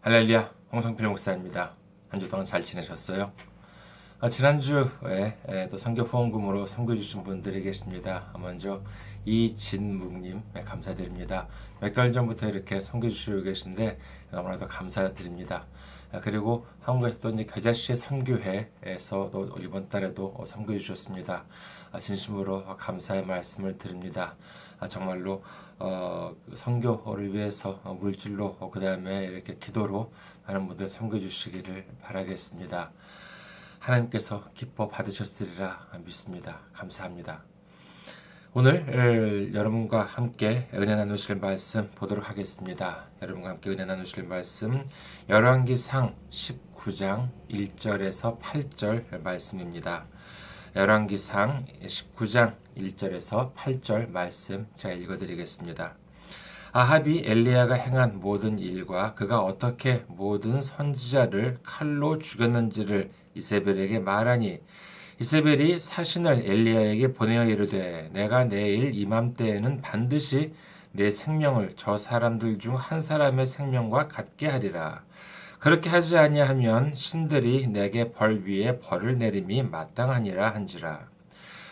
할렐루야, 홍성필 목사입니다. 한 주 동안 잘 지내셨어요? 지난주에 또 선교 후원금으로 선교해주신 분들이 계십니다. 먼저 이진묵님 감사드립니다. 몇 개월 전부터 이렇게 선교해주시고 계신데 너무나도 감사드립니다. 그리고 한국에서도 이제 겨자씨 선교회에서도 이번 달에도 선교해 주셨습니다. 진심으로 감사의 말씀을 드립니다. 정말로 선교를 위해서 물질로 그 다음에 이렇게 기도로 많은 분들 선교해 주시기를 바라겠습니다. 하나님께서 기뻐 받으셨으리라 믿습니다. 감사합니다. 오늘 여러분과 함께 은혜 나누실 말씀 보도록 하겠습니다. 여러분과 함께 은혜 나누실 말씀 열왕기상 19장 1절에서 8절 말씀입니다. 열왕기상 19장 1절에서 8절 말씀 제가 읽어드리겠습니다. 아합이 엘리야가 행한 모든 일과 그가 어떻게 모든 선지자를 칼로 죽였는지를 이세벨에게 말하니 이세벨이 사신을 엘리야에게 보내어 이르되 내가 내일 이맘때에는 반드시 내 생명을 저 사람들 중 한 사람의 생명과 같게 하리라. 그렇게 하지 아니하면 신들이 내게 벌 위에 벌을 내림이 마땅하니라 한지라.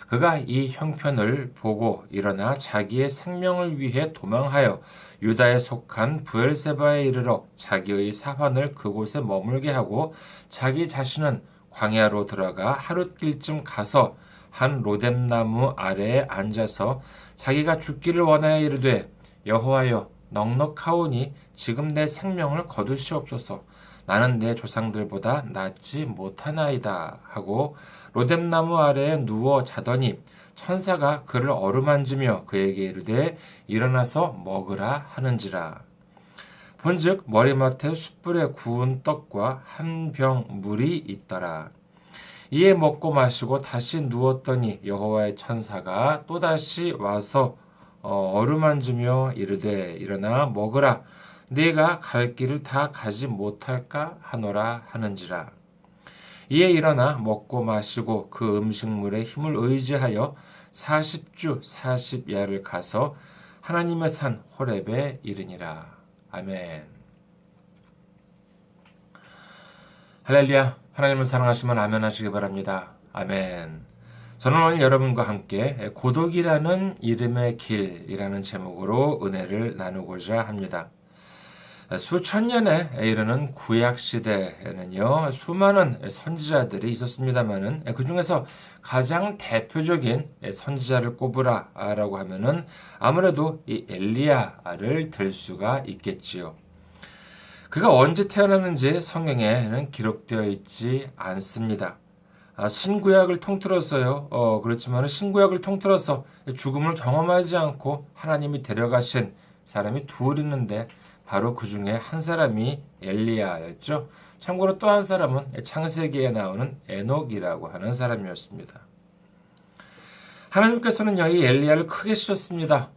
그가 이 형편을 보고 일어나 자기의 생명을 위해 도망하여 유다에 속한 부엘세바에 이르러 자기의 사환을 그곳에 머물게 하고 자기 자신은 광야로 들어가 하룻길쯤 가서 한 로뎀나무 아래에 앉아서 자기가 죽기를 원하여 이르되 여호와여 넉넉하오니 지금 내 생명을 거두시옵소서. 나는 내 조상들보다 낫지 못하나이다 하고 로뎀나무 아래에 누워 자더니 천사가 그를 어루만지며 그에게 이르되 일어나서 먹으라 하는지라. 본즉 머리맡에 숯불에 구운 떡과 한 병 물이 있더라. 이에 먹고 마시고 다시 누웠더니 여호와의 천사가 또다시 와서 어루만지며 이르되 일어나 먹으라. 네가 갈 길을 다 가지 못할까 하노라 하는지라. 이에 일어나 먹고 마시고 그 음식물의 힘을 의지하여 40주 40야를 가서 하나님의 산 호렙에 이르니라. 아멘. 할렐루야. 하나님을 사랑하시면 아멘 하시기 바랍니다. 아멘. 저는 오늘 여러분과 함께 고독이라는 이름의 길이라는 제목으로 은혜를 나누고자 합니다. 수천 년에 이르는 구약 시대에는요 수많은 선지자들이 있었습니다만은 그 중에서 가장 대표적인 선지자를 꼽으라라고 하면은 아무래도 이 엘리야를 들 수가 있겠지요. 그가 언제 태어났는지 성경에는 기록되어 있지 않습니다. 신구약을 통틀어서요. 그렇지만 신구약을 통틀어서 죽음을 경험하지 않고 하나님이 데려가신 사람이 둘 있는데 바로 그 중에 한 사람이 엘리야였죠. 참고로 또 한 사람은 창세기에 나오는 에녹이라고 하는 사람이었습니다. 하나님께서는요, 이 엘리야를 크게 쓰셨습니다.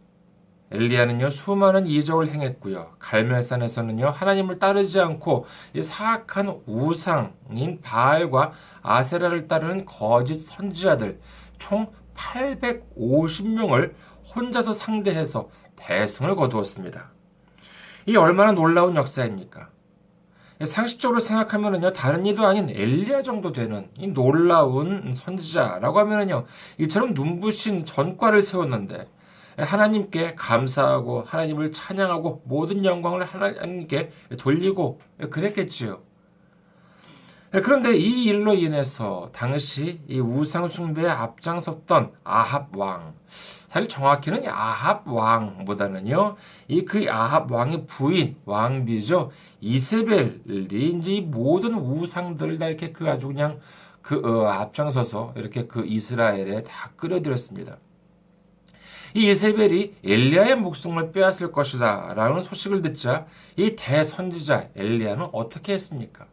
엘리야는요, 수많은 이적을 행했고요. 갈멜산에서는요, 하나님을 따르지 않고 이 사악한 우상인 바알과 아세라를 따르는 거짓 선지자들 총 850명을 혼자서 상대해서 대승을 거두었습니다. 이 얼마나 놀라운 역사입니까? 상식적으로 생각하면은요, 다른 이도 아닌 엘리야 정도 되는 이 놀라운 선지자라고 하면은요, 이처럼 눈부신 전과를 세웠는데, 하나님께 감사하고, 하나님을 찬양하고, 모든 영광을 하나님께 돌리고, 그랬겠지요. 그런데 이 일로 인해서 당시 이 우상숭배에 앞장섰던 아합 왕, 사실 정확히는 아합 왕보다는요, 그 아합 왕의 부인, 왕비죠, 이세벨이 이제 이 모든 우상들을 다 이렇게 아주 그냥 앞장서서 이렇게 그 이스라엘에 다 끌어들였습니다. 이 이세벨이 엘리야의 목숨을 빼앗을 것이다 라는 소식을 듣자 이 대선지자 엘리야는 어떻게 했습니까?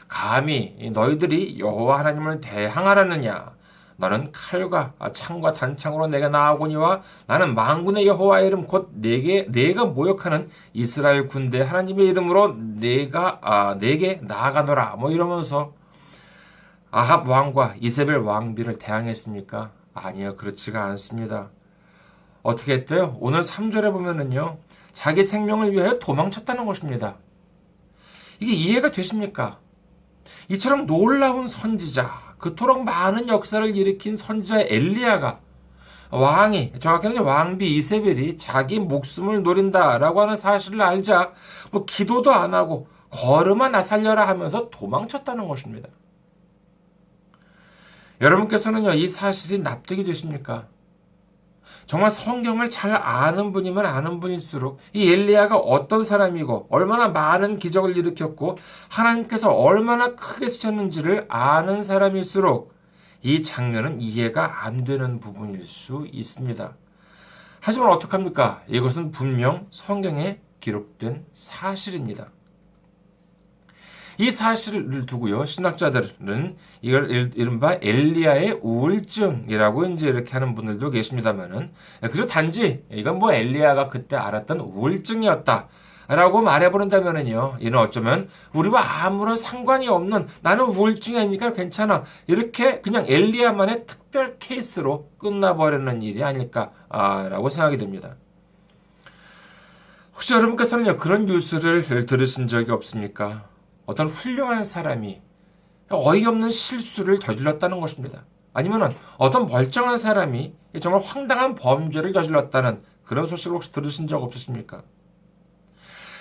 감히 너희들이 여호와 하나님을 대항하라느냐? 너는 칼과 창과 단창으로 내게 나아오거니와 나는 만군의 여호와의 이름 곧 내가 모욕하는 이스라엘 군대 하나님의 이름으로 내게 나아가노라. 이러면서 아합 왕과 이세벨 왕비를 대항했습니까? 아니요, 그렇지가 않습니다. 어떻게 했대요? 오늘 3절에 보면은요, 자기 생명을 위하여 도망쳤다는 것입니다. 이게 이해가 되십니까? 이처럼 놀라운 선지자, 그토록 많은 역사를 일으킨 선지자 엘리야가 왕이, 정확히는 왕비 이세벨이 자기 목숨을 노린다라고 하는 사실을 알자 뭐 기도도 안 하고 걸음아 나 살려라 하면서 도망쳤다는 것입니다. 여러분께서는요, 이 사실이 납득이 되십니까? 정말 성경을 잘 아는 분이면 아는 분일수록 이 엘리야가 어떤 사람이고 얼마나 많은 기적을 일으켰고 하나님께서 얼마나 크게 쓰셨는지를 아는 사람일수록 이 장면은 이해가 안 되는 부분일 수 있습니다. 하지만 어떡합니까? 이것은 분명 성경에 기록된 사실입니다. 이 사실을 두고요, 신학자들은 이걸 이른바 엘리야의 우울증이라고 이제 이렇게 하는 분들도 계십니다만은, 그저 단지 이건 뭐 엘리야가 그때 알았던 우울증이었다 라고 말해버린다면은요, 이는 어쩌면 우리와 아무런 상관이 없는, 나는 우울증이 아니니까 괜찮아, 이렇게 그냥 엘리야만의 특별 케이스로 끝나버리는 일이 아닐까라고 생각이 됩니다. 혹시 여러분께서는요, 그런 뉴스를 들으신 적이 없습니까? 어떤 훌륭한 사람이 어이없는 실수를 저질렀다는 것입니다. 아니면 어떤 멀쩡한 사람이 정말 황당한 범죄를 저질렀다는 그런 소식을 혹시 들으신 적 없으십니까?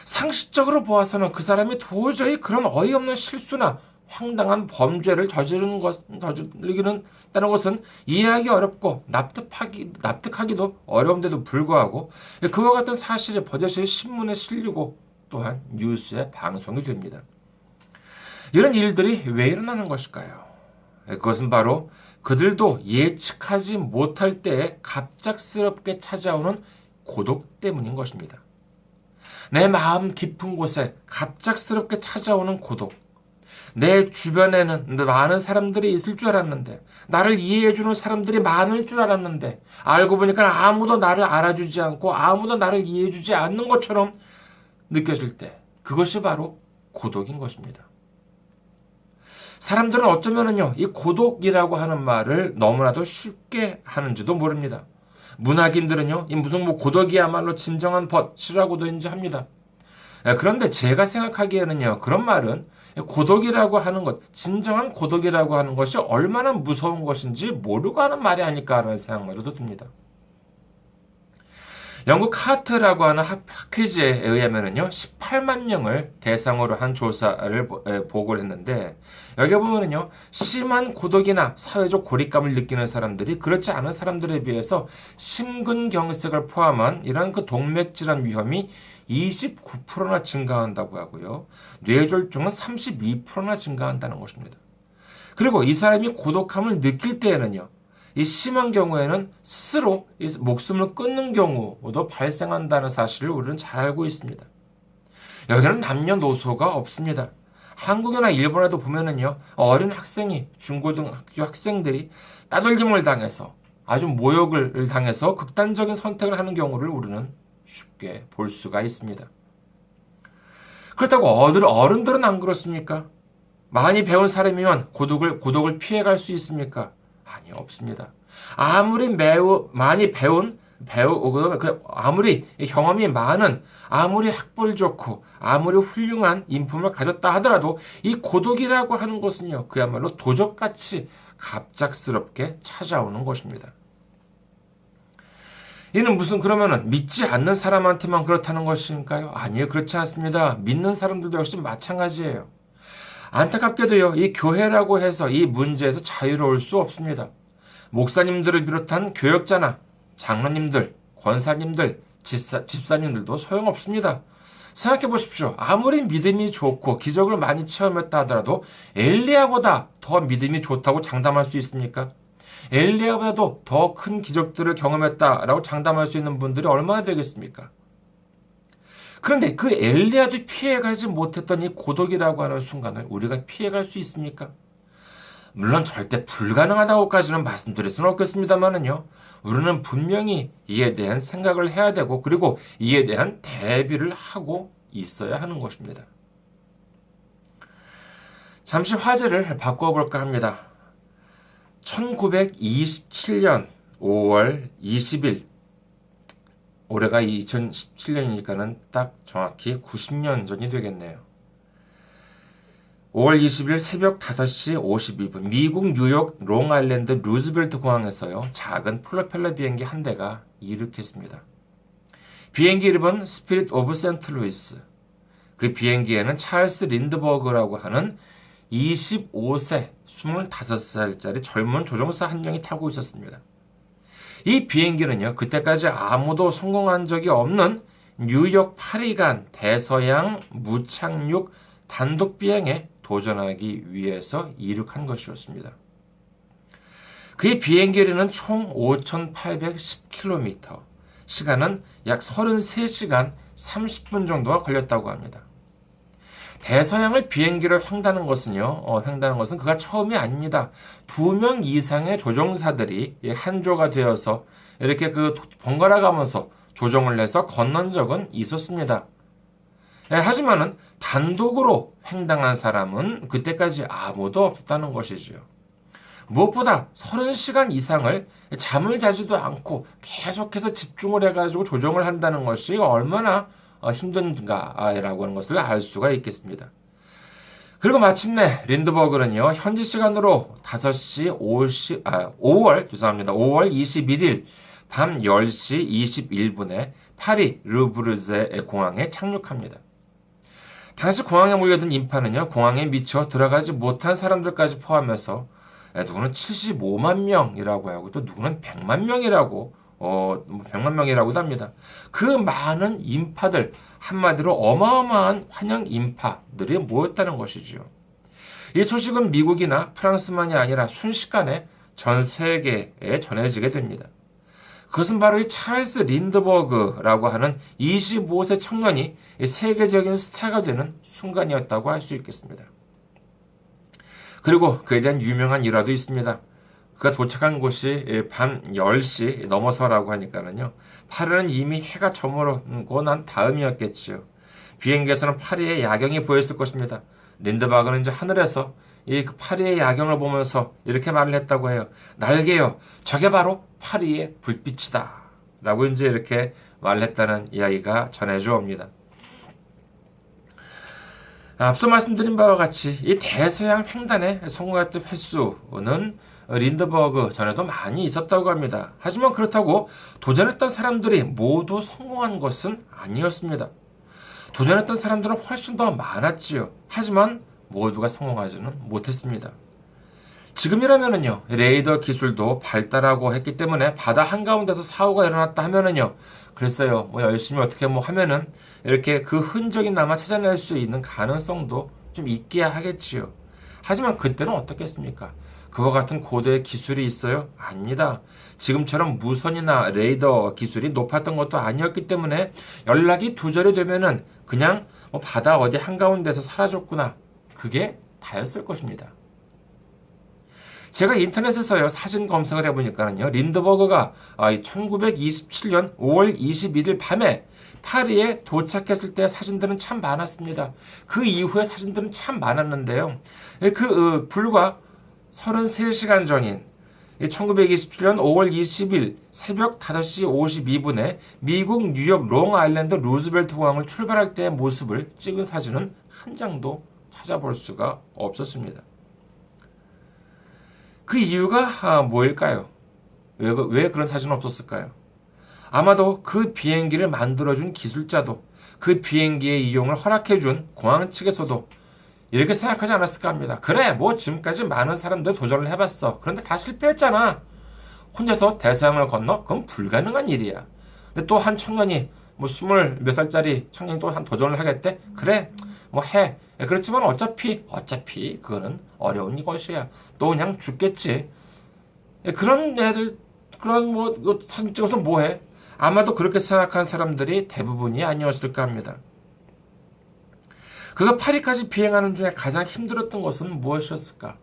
상식적으로 보아서는 그 사람이 도저히 그런 어이없는 실수나 황당한 범죄를 저지르기는 다는 것은 이해하기 어렵고 납득하기도 어려운데도 불구하고 그와 같은 사실이 버젓이 신문에 실리고 또한 뉴스에 방송이 됩니다. 이런 일들이 왜 일어나는 것일까요? 그것은 바로 그들도 예측하지 못할 때에 갑작스럽게 찾아오는 고독 때문인 것입니다. 내 마음 깊은 곳에 갑작스럽게 찾아오는 고독. 내 주변에는 많은 사람들이 있을 줄 알았는데, 나를 이해해주는 사람들이 많을 줄 알았는데, 알고 보니까 아무도 나를 알아주지 않고 아무도 나를 이해해주지 않는 것처럼 느껴질 때, 그것이 바로 고독인 것입니다. 사람들은 어쩌면은요, 이 고독이라고 하는 말을 너무나도 쉽게 하는지도 모릅니다. 문학인들은요, 이 무슨 뭐 고독이야말로 진정한 벗이라고도 이제 합니다. 그런데 제가 생각하기에는요, 그런 말은 고독이라고 하는 것, 진정한 고독이라고 하는 것이 얼마나 무서운 것인지 모르고 하는 말이 아닐까라는 생각마저도 듭니다. 영국 하트라고 하는 학회지에 의하면은요, 18만 명을 대상으로 한 조사를 보고를 했는데, 여기 보면은요, 심한 고독이나 사회적 고립감을 느끼는 사람들이 그렇지 않은 사람들에 비해서 심근경색을 포함한 이러한 그 동맥질환 위험이 29%나 증가한다고 하고요, 뇌졸중은 32%나 증가한다는 것입니다. 그리고 이 사람이 고독함을 느낄 때에는요, 이 심한 경우에는 스스로 목숨을 끊는 경우도 발생한다는 사실을 우리는 잘 알고 있습니다. 여기는 남녀노소가 없습니다. 한국이나 일본에도 보면은요, 어린 학생이, 중고등학교 학생들이 따돌림을 당해서 아주 모욕을 당해서 극단적인 선택을 하는 경우를 우리는 쉽게 볼 수가 있습니다. 그렇다고 어른들은 안 그렇습니까? 많이 배운 사람이면 고독을 피해갈 수 있습니까? 아니, 없습니다. 아무리 많이 아무리 경험이 많은, 아무리 학벌 좋고, 아무리 훌륭한 인품을 가졌다 하더라도 이 고독이라고 하는 것은요, 그야말로 도적같이 갑작스럽게 찾아오는 것입니다. 이는 그러면은 믿지 않는 사람한테만 그렇다는 것일까요? 아니요, 그렇지 않습니다. 믿는 사람들도 역시 마찬가지예요. 안타깝게도요, 이 교회라고 해서 이 문제에서 자유로울 수 없습니다. 목사님들을 비롯한 교역자나 장로님들, 권사님들, 집사님들도 소용없습니다. 생각해 보십시오. 아무리 믿음이 좋고 기적을 많이 체험했다 하더라도 엘리야보다 더 믿음이 좋다고 장담할 수 있습니까? 엘리야보다도 더 큰 기적들을 경험했다라고 장담할 수 있는 분들이 얼마나 되겠습니까? 그런데 그 엘리야도 피해가지 못했던 이 고독이라고 하는 순간을 우리가 피해갈 수 있습니까? 물론 절대 불가능하다고까지는 말씀드릴 수는 없겠습니다만은요, 우리는 분명히 이에 대한 생각을 해야 되고, 그리고 이에 대한 대비를 하고 있어야 하는 것입니다. 잠시 화제를 바꿔볼까 합니다. 1927년 5월 20일, 올해가 2017년이니까는 딱 정확히 90년 전이 되겠네요. 5월 20일 새벽 5시 52분 미국 뉴욕 롱아일랜드 루즈벨트 공항에서요. 작은 프로펠러 비행기 한 대가 이륙했습니다. 비행기 이름은 스피릿 오브 세인트루이스. 그 비행기에는 찰스 린드버그라고 하는 25세, 25살짜리 젊은 조종사 한 명이 타고 있었습니다. 이 비행기는요, 그때까지 아무도 성공한 적이 없는 뉴욕 파리 간 대서양 무착륙 단독 비행에 도전하기 위해서 이륙한 것이었습니다. 그의 비행거리는 총 5,810km, 시간은 약 33시간 30분 정도가 걸렸다고 합니다. 대서양을 비행기로 횡단한 것은 그가 처음이 아닙니다. 2명 이상의 조종사들이 한조가 되어서 이렇게 번갈아 가면서 조종을 해서 건넌 적은 있었습니다. 하지만은 단독으로 횡단한 사람은 그때까지 아무도 없었다는 것이지요. 무엇보다 30시간 이상을 잠을 자지도 않고 계속해서 집중을 해가지고 조종을 한다는 것이 얼마나 힘든가라고 하는 것을 알 수가 있겠습니다. 그리고 마침내 린드버그는요, 현지 시간으로 5월 21일 밤 10시 21분에 파리 르브르제 공항에 착륙합니다. 당시 공항에 몰려든 인파는요, 공항에 미처 들어가지 못한 사람들까지 포함해서 누구는 75만 명이라고 하고 또 누구는 100만 명이라고 100만 명이라고도 합니다. 그 많은 인파들, 한마디로 어마어마한 환영 인파들이 모였다는 것이지요. 이 소식은 미국이나 프랑스만이 아니라 순식간에 전 세계에 전해지게 됩니다. 그것은 바로 이 찰스 린드버그라고 하는 25세 청년이 세계적인 스타가 되는 순간이었다고 할 수 있겠습니다. 그리고 그에 대한 유명한 일화도 있습니다. 그가 도착한 곳이 밤 10시 넘어서라고 하니까는요, 파리는 이미 해가 저물고 난 다음이었겠지요. 비행기에서는 파리의 야경이 보였을 것입니다. 린드버그는 이제 하늘에서 이 파리의 야경을 보면서 이렇게 말을 했다고 해요. 날개요, 저게 바로 파리의 불빛이다. 라고 이제 이렇게 말을 했다는 이야기가 전해져 옵니다. 앞서 말씀드린 바와 같이 이 대서양 횡단에 성공했던 횟수는 린드버그 전에도 많이 있었다고 합니다. 하지만 그렇다고 도전했던 사람들이 모두 성공한 것은 아니었습니다. 도전했던 사람들은 훨씬 더 많았지요. 하지만 모두가 성공하지는 못했습니다. 지금이라면은요, 레이더 기술도 발달하고 했기 때문에 바다 한가운데서 사고가 일어났다 하면은요, 글쎄요, 열심히 어떻게 하면은 이렇게 그 흔적이 남아 찾아낼 수 있는 가능성도 좀 있기야 하겠지요. 하지만 그때는 어떻겠습니까? 그와 같은 고도의 기술이 있어요? 아닙니다. 지금처럼 무선이나 레이더 기술이 높았던 것도 아니었기 때문에 연락이 두절이 되면은 그냥 바다 어디 한가운데서 사라졌구나. 그게 다였을 것입니다. 제가 인터넷에서요, 사진 검색을 해보니까는요, 린드버그가 1927년 5월 21일 밤에 파리에 도착했을 때 사진들은 참 많았습니다. 그 이후에 사진들은 참 많았는데요. 불과 33시간 전인 1927년 5월 20일 새벽 5시 52분에 미국 뉴욕 롱아일랜드 루즈벨트 공항을 출발할 때의 모습을 찍은 사진은 한 장도 찾아볼 수가 없었습니다. 그 이유가 뭐일까요? 왜 그런 사진은 없었을까요? 아마도 그 비행기를 만들어준 기술자도, 그 비행기의 이용을 허락해준 공항 측에서도 이렇게 생각하지 않았을까 합니다. 그래, 지금까지 많은 사람들이 도전을 해봤어. 그런데 다 실패했잖아. 혼자서 대서양을 건너? 그건 불가능한 일이야. 근데 또 한 청년이, 20몇 살짜리 청년이 또 한 도전을 하겠대? 그래, 해. 그렇지만 어차피 그거는 어려운 것이야. 또 그냥 죽겠지. 그런 애들, 사진 찍어서 뭐해? 아마도 그렇게 생각한 사람들이 대부분이 아니었을까 합니다. 그가 파리까지 비행하는 중에 가장 힘들었던 것은 무엇이었을까?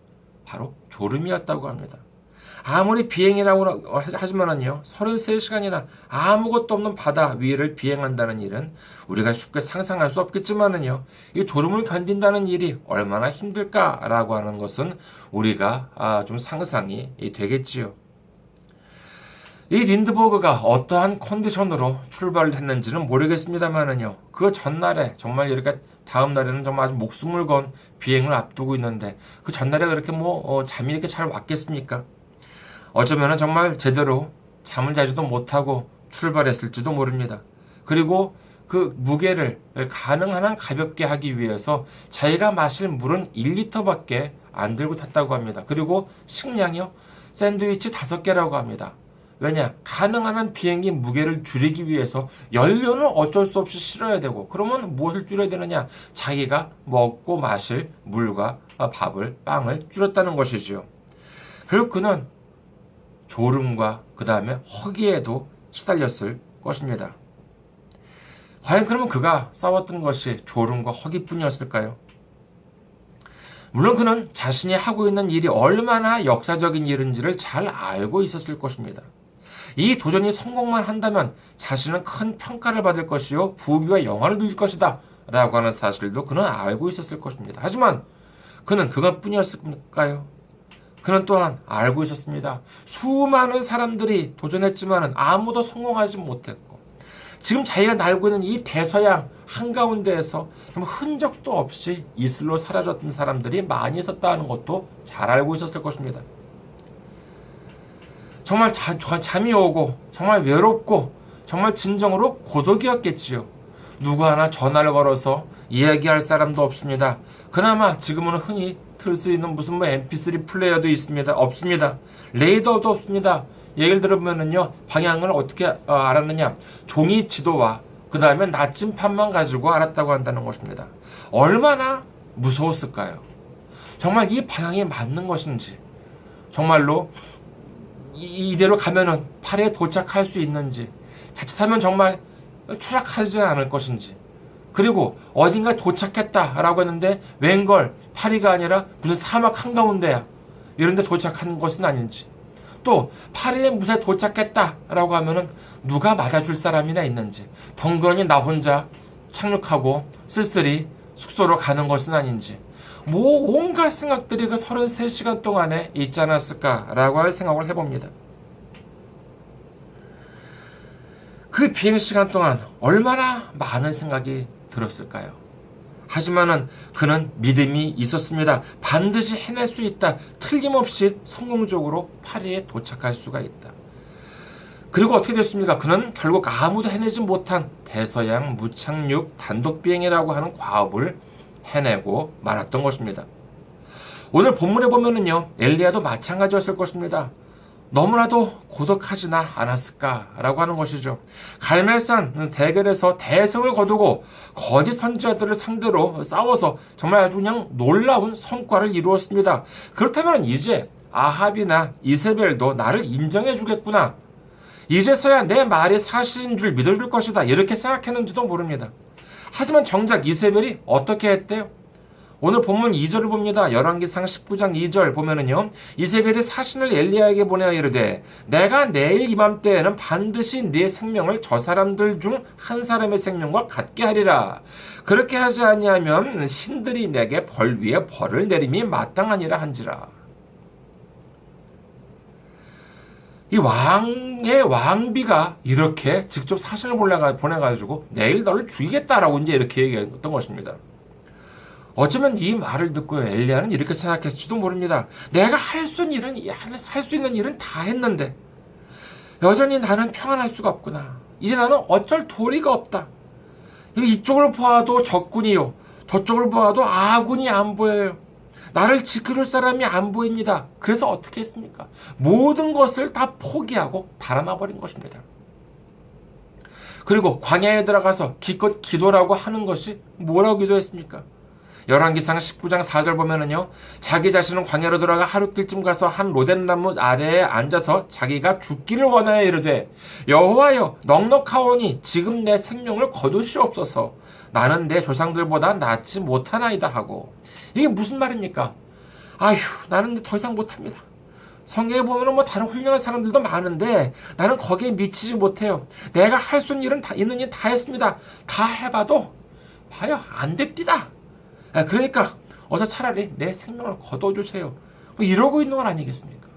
바로 졸음이었다고 합니다. 아무리 비행이라고 하지만은요, 33시간이나 아무것도 없는 바다 위를 비행한다는 일은 우리가 쉽게 상상할 수 없겠지만은요, 이 졸음을 견딘다는 일이 얼마나 힘들까라고 하는 것은 우리가 좀 상상이 되겠지요. 이 린드버그가 어떠한 컨디션으로 출발을 했는지는 모르겠습니다만은요. 그 전날에 정말 이렇게 다음 날에는 정말 아주 목숨을 건 비행을 앞두고 있는데 그 전날에 그렇게 잠이 이렇게 잘 왔겠습니까? 어쩌면은 정말 제대로 잠을 자지도 못하고 출발했을지도 모릅니다. 그리고 그 무게를 가능한 한 가볍게 하기 위해서 자기가 마실 물은 1리터밖에 안 들고 탔다고 합니다. 그리고 식량이요. 샌드위치 5개라고 합니다. 왜냐? 가능한 한 비행기 무게를 줄이기 위해서 연료는 어쩔 수 없이 실어야 되고 그러면 무엇을 줄여야 되느냐? 자기가 먹고 마실 물과 밥을, 빵을 줄였다는 것이지요. 결국 그는 졸음과 그 다음에 허기에도 시달렸을 것입니다. 과연 그러면 그가 싸웠던 것이 졸음과 허기뿐이었을까요? 물론 그는 자신이 하고 있는 일이 얼마나 역사적인 일인지를 잘 알고 있었을 것입니다. 이 도전이 성공만 한다면 자신은 큰 평가를 받을 것이요 부귀와 영화를 누릴 것이다 라고 하는 사실도 그는 알고 있었을 것입니다. 하지만 그는 그것뿐이었을까요? 그는 또한 알고 있었습니다. 수많은 사람들이 도전했지만 아무도 성공하지 못했고 지금 자기가 날고 있는 이 대서양 한가운데에서 흔적도 없이 이슬로 사라졌던 사람들이 많이 있었다는 것도 잘 알고 있었을 것입니다. 정말 잠이 오고 정말 외롭고 정말 진정으로 고독이었겠지요. 누구 하나 전화를 걸어서 이야기할 사람도 없습니다. 그나마 지금은 흔히 틀 수 있는 무슨 MP3 플레이어도 있습니다. 없습니다. 레이더도 없습니다. 예를 들면은요, 방향을 어떻게 알았느냐? 종이 지도와 그 다음에 나침판만 가지고 알았다고 한다는 것입니다. 얼마나 무서웠을까요? 정말 이 방향이 맞는 것인지, 정말로 이대로 가면은 파리에 도착할 수 있는지, 자칫하면 정말 추락하지 않을 것인지, 그리고 어딘가 도착했다라고 했는데 웬걸 파리가 아니라 무슨 사막 한가운데야 이런데 도착한 것은 아닌지, 또 파리에 무사히 도착했다라고 하면은 누가 맞아줄 사람이나 있는지, 덩그러니 나 혼자 착륙하고 쓸쓸히 숙소로 가는 것은 아닌지, 온갖 생각들이 그 33시간 동안에 있지 않았을까라고 할 생각을 해봅니다. 그 비행시간 동안 얼마나 많은 생각이 들었을까요? 하지만은 그는 믿음이 있었습니다. 반드시 해낼 수 있다. 틀림없이 성공적으로 파리에 도착할 수가 있다. 그리고 어떻게 됐습니까? 그는 결국 아무도 해내지 못한 대서양 무착륙 단독비행이라고 하는 과업을 해내고 말았던 것입니다. 오늘 본문에 보면은요, 엘리야도 마찬가지였을 것입니다. 너무나도 고독하지나 않았을까라고 하는 것이죠. 갈멜산 대결에서 대성을 거두고 거짓 선지자들을 상대로 싸워서 정말 아주 그냥 놀라운 성과를 이루었습니다. 그렇다면 이제 아합이나 이세벨도 나를 인정해 주겠구나, 이제서야 내 말이 사실인 줄 믿어줄 것이다, 이렇게 생각했는지도 모릅니다. 하지만 정작 이세벨이 어떻게 했대요? 오늘 본문 2절을 봅니다. 열왕기상 19장 2절 보면은요, 이세벨이 사신을 엘리야에게 보내어 이르되 내가 내일 이맘때에는 반드시 네 생명을 저 사람들 중 한 사람의 생명과 같게 하리라. 그렇게 하지 아니하면 신들이 내게 벌 위에 벌을 내림이 마땅하니라 한지라. 이 왕의 왕비가 이렇게 직접 사신을 보내가지고 내일 너를 죽이겠다라고 이제 이렇게 얘기했던 것입니다. 어쩌면 이 말을 듣고 엘리야는 이렇게 생각했을지도 모릅니다. 내가 할 수 있는 일은 다 했는데 여전히 나는 평안할 수가 없구나. 이제 나는 어쩔 도리가 없다. 이쪽을 보아도 적군이요, 저쪽을 보아도 아군이 안 보여요. 나를 지켜줄 사람이 안 보입니다. 그래서 어떻게 했습니까? 모든 것을 다 포기하고 달아나 버린 것입니다. 그리고 광야에 들어가서 기껏 기도라고 하는 것이 뭐라고 기도했습니까? 열왕기상 19장 4절 보면은요, 자기 자신은 광야로 들어가 하루길쯤 가서 한 로덴나무 아래에 앉아서 자기가 죽기를 원하여 이르되 여호와여, 넉넉하오니 지금 내 생명을 거두시옵소서. 나는 내 조상들보다 낫지 못하나이다 하고. 이게 무슨 말입니까? 아휴, 나는 더 이상 못합니다. 성경에 보면 다른 훌륭한 사람들도 많은데 나는 거기에 미치지 못해요. 내가 할 수 있는 일은 다 했습니다. 다 해봐도 봐요, 안 됩니다. 그러니까 어서 차라리 내 생명을 거둬주세요. 이러고 있는 건 아니겠습니까?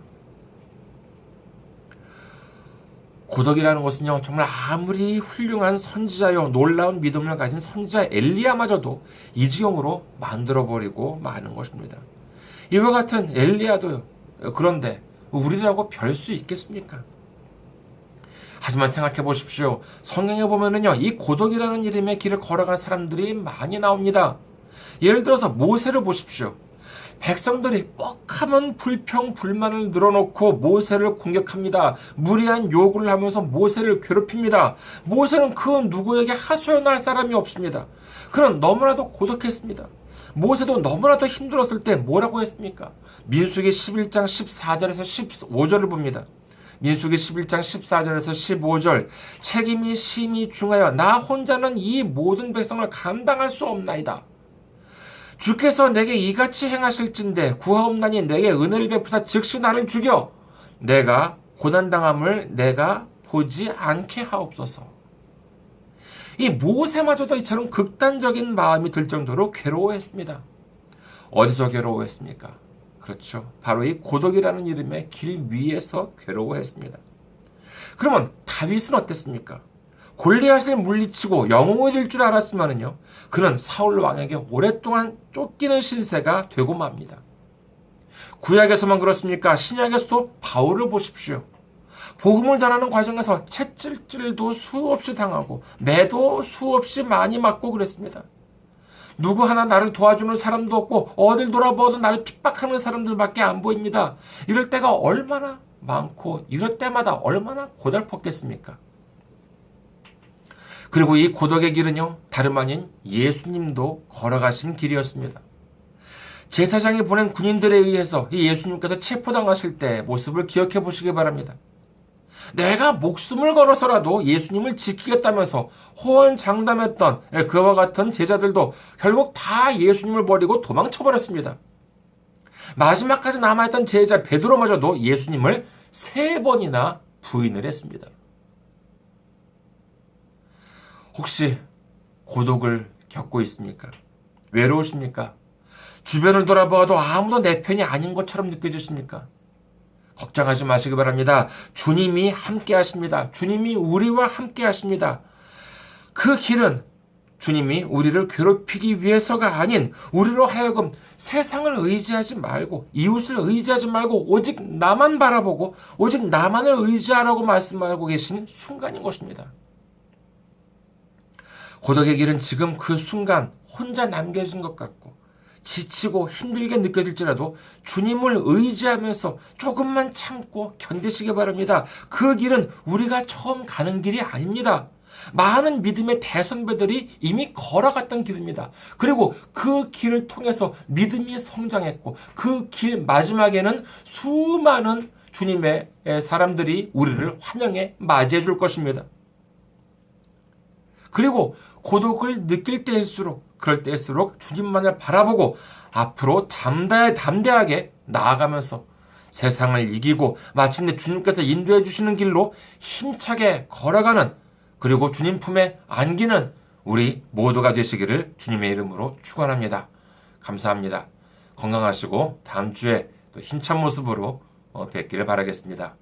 고독이라는 것은요, 정말 아무리 훌륭한 선지자요, 놀라운 믿음을 가진 선지자 엘리야마저도 이 지경으로 만들어버리고 마는 것입니다. 이와 같은 엘리야도요, 그런데 우리라고 별 수 있겠습니까? 하지만 생각해 보십시오. 성경에 보면은요, 이 고독이라는 이름의 길을 걸어간 사람들이 많이 나옵니다. 예를 들어서 모세를 보십시오. 백성들이 뻑하면 불평, 불만을 늘어놓고 모세를 공격합니다. 무리한 요구를 하면서 모세를 괴롭힙니다. 모세는 그 누구에게 하소연할 사람이 없습니다. 그는 너무나도 고독했습니다. 모세도 너무나도 힘들었을 때 뭐라고 했습니까? 민수기 11장 14절에서 15절을 봅니다. 민수기 11장 14절에서 15절 책임이 심히 중하여 나 혼자는 이 모든 백성을 감당할 수 없나이다. 주께서 내게 이같이 행하실진대 구하옵나니 내게 은혜를 베푸사 즉시 나를 죽여 내가 고난당함을 내가 보지 않게 하옵소서. 이 모세마저도 이처럼 극단적인 마음이 들 정도로 괴로워했습니다. 어디서 괴로워했습니까? 그렇죠. 바로 이 고독이라는 이름의 길 위에서 괴로워했습니다. 그러면 다윗은 어땠습니까? 골리앗을 물리치고 영웅이 될 줄 알았으면요, 그는 사울 왕에게 오랫동안 쫓기는 신세가 되고 맙니다. 구약에서만 그렇습니까? 신약에서도 바울을 보십시오. 복음을 전하는 과정에서 채찍질도 수없이 당하고 매도 수없이 많이 맞고 그랬습니다. 누구 하나 나를 도와주는 사람도 없고 어딜 돌아봐도 나를 핍박하는 사람들밖에 안 보입니다. 이럴 때가 얼마나 많고 이럴 때마다 얼마나 고달팠겠습니까? 그리고 이 고독의 길은요, 다름 아닌 예수님도 걸어가신 길이었습니다. 제사장이 보낸 군인들에 의해서 이 예수님께서 체포당하실 때 모습을 기억해 보시기 바랍니다. 내가 목숨을 걸어서라도 예수님을 지키겠다면서 호언장담했던 그와 같은 제자들도 결국 다 예수님을 버리고 도망쳐버렸습니다. 마지막까지 남아있던 제자 베드로마저도 예수님을 3번이나 부인을 했습니다. 혹시 고독을 겪고 있습니까? 외로우십니까? 주변을 돌아봐도 아무도 내 편이 아닌 것처럼 느껴지십니까? 걱정하지 마시기 바랍니다. 주님이 함께 하십니다. 주님이 우리와 함께 하십니다. 그 길은 주님이 우리를 괴롭히기 위해서가 아닌 우리로 하여금 세상을 의지하지 말고 이웃을 의지하지 말고 오직 나만 바라보고 오직 나만을 의지하라고 말씀하고 계신 순간인 것입니다. 고독의 길은 지금 그 순간 혼자 남겨진 것 같고 지치고 힘들게 느껴질지라도 주님을 의지하면서 조금만 참고 견디시기 바랍니다. 그 길은 우리가 처음 가는 길이 아닙니다. 많은 믿음의 대선배들이 이미 걸어갔던 길입니다. 그리고 그 길을 통해서 믿음이 성장했고 그 길 마지막에는 수많은 주님의 사람들이 우리를 환영해 맞이해 줄 것입니다. 그리고 고독을 느낄 때일수록 그럴 때일수록 주님만을 바라보고 앞으로 담대하게 나아가면서 세상을 이기고 마침내 주님께서 인도해 주시는 길로 힘차게 걸어가는 그리고 주님 품에 안기는 우리 모두가 되시기를 주님의 이름으로 축원합니다. 감사합니다. 건강하시고 다음 주에 또 힘찬 모습으로 뵙기를 바라겠습니다.